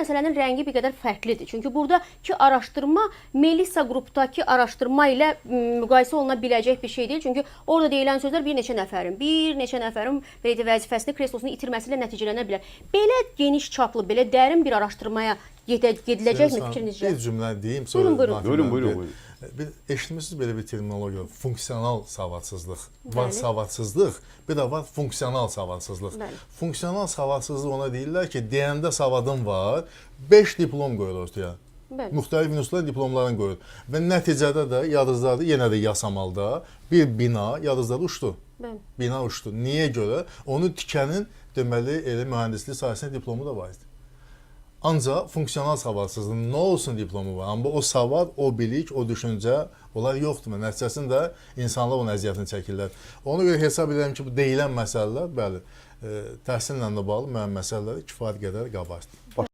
məsələnin rəngi bir qədər fərqlidir. Çünki buradakı araşdırma Melissa qrupdakı araşdırma ilə müqayisə oluna biləcək bir şey deyil. Çünki orada deyilən sözlər bir neçə nəfərin belə vəzifəsini, kreslosunu itirməsi ilə nəticələnə bilər. Belə geniş çaplı, belə dərin bir araşdırmaya gediləcəkmi fikrinizcə? Bir cümlə deyim, sonra Buyurun. Eşitmişsiniz belə bir terminologiya, funksional savadsızlıq. Var savadsızlıq, bir də var funksional savadsızlıq. Funksional savadsızlıq ona deyirlər ki, deyəndə savadım var, 5 diplom qoyur ortaya. Müxtəlif universitetlər diplomlarını qoyur. Və nəticədə də yadınızdadır, yenə də yasamalda bir bina yadınızdadır uçdu. Bina uçdu. Niyə görə? Onu tikənin deməli elə mühəndislik sahəsində diplomu da var idi. Ancaq funksional savadsızlıq nə olsun diplomu var. Amma o savad, o bilik, o düşüncə onlar yoxdur. Nəticəsində insanlar onun əziyyətini çəkirlər. Ona görə hesab edirəm ki, bu deyilən məsələlər, bəli, təhsillə də bağlı müəyyən məsələləri kifayət qədər qabartdır.